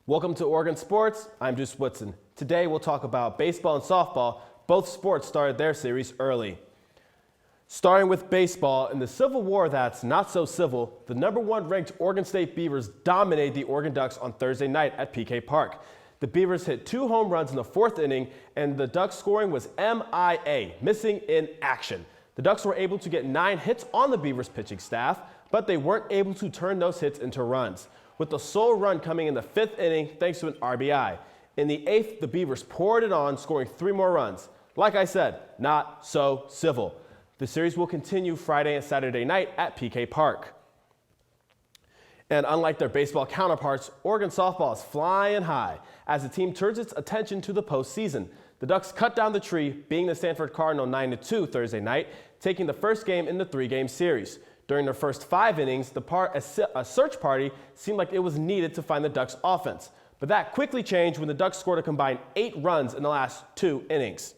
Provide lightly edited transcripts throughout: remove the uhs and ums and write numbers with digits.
Welcome to Oregon Sports. I'm Deuce Woodson. Today we'll talk about baseball and softball. Both sports started their series early. Starting with baseball, in the Civil War that's not so civil, the #1 ranked Oregon State Beavers dominated the Oregon Ducks on Thursday night at PK Park. The Beavers hit 2 home runs in the 4th inning, and the Ducks scoring was MIA, missing in action. The Ducks were able to get 9 hits on the Beavers pitching staff, but they weren't able to turn those hits into runs, with the sole run coming in the 5th inning thanks to an RBI. In the 8th, the Beavers poured it on, scoring 3 more runs. Like I said, not so civil. The series will continue Friday and Saturday night at PK Park. And unlike their baseball counterparts, Oregon softball is flying high as the team turns its attention to the postseason. The Ducks cut down the tree, beating the Stanford Cardinal 9-2 Thursday night, taking the first game in the 3-game series. During their first 5 innings, a search party seemed like it was needed to find the Ducks' offense. But that quickly changed when the Ducks scored a combined 8 runs in the last 2 innings.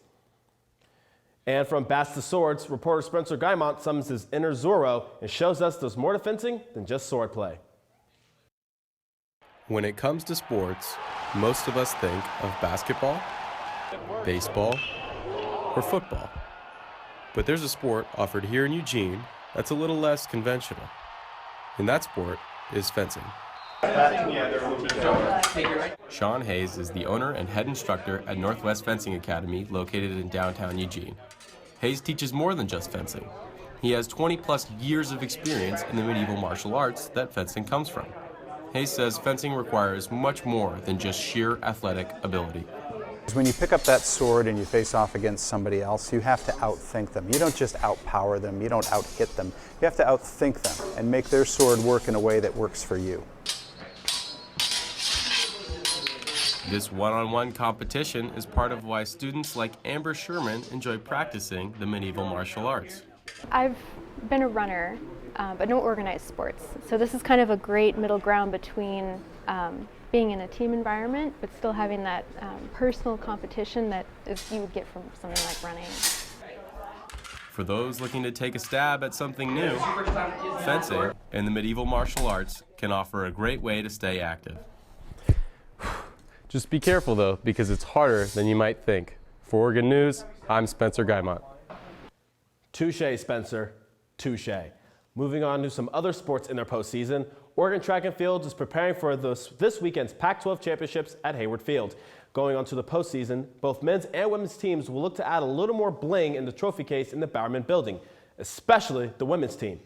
And from bats to swords, reporter Spencer Guymont summons his inner Zorro and shows us there's more to fencing than just swordplay. When it comes to sports, most of us think of basketball, baseball, or football. But there's a sport offered here in Eugene that's a little less conventional. And that sport is fencing. Sean Hayes is the owner and head instructor at Northwest Fencing Academy located in downtown Eugene. Hayes teaches more than just fencing. He has 20-plus years of experience in the medieval martial arts that fencing comes from. Hayes says fencing requires much more than just sheer athletic ability. When you pick up that sword and you face off against somebody else, you have to outthink them. You don't just outpower them, you don't outhit them. You have to outthink them and make their sword work in a way that works for you. This one-on-one competition is part of why students like Amber Sherman enjoy practicing the medieval martial arts. I've been a runner, but no organized sports. So this is kind of a great middle ground between being in a team environment, but still having that personal competition that you would get from something like running. For those looking to take a stab at something new, fencing and the medieval martial arts can offer a great way to stay active. Just be careful though, because it's harder than you might think. For Oregon News, I'm Spencer Guymont. Touche, Spencer. Touche. Moving on to some other sports in their postseason, Oregon Track and Field is preparing for this weekend's Pac-12 championships at Hayward Field. Going on to the postseason, both men's and women's teams will look to add a little more bling in the trophy case in the Bowerman building, especially the women's team.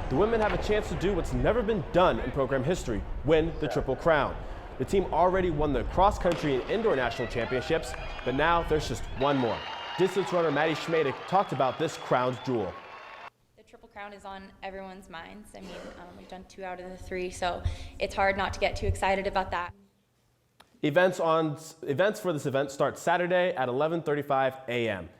The women have a chance to do what's never been done in program history, win the Triple Crown. The team already won the cross-country and indoor national championships, but now there's just one more. Distance runner Maddie Schmadek talked about this crowned jewel. The Triple Crown is on everyone's minds. I mean, we've done 2 out of the 3, so it's hard not to get too excited about that. Events for this event start Saturday at 11:35 a.m.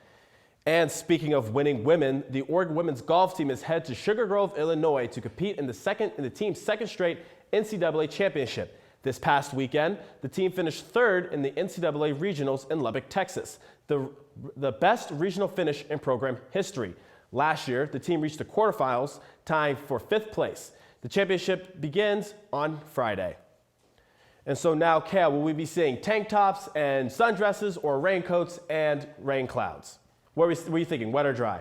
And speaking of winning women, the Oregon women's golf team is headed to Sugar Grove, Illinois to compete in the team's second straight NCAA championship. This past weekend, the team finished 3rd in the NCAA regionals in Lubbock, Texas, the best regional finish in program history. Last year, the team reached the quarterfinals, tying for 5th place. The championship begins on Friday. And so now, Kale, will we be seeing tank tops and sundresses or raincoats and rain clouds? What were you thinking, wet or dry?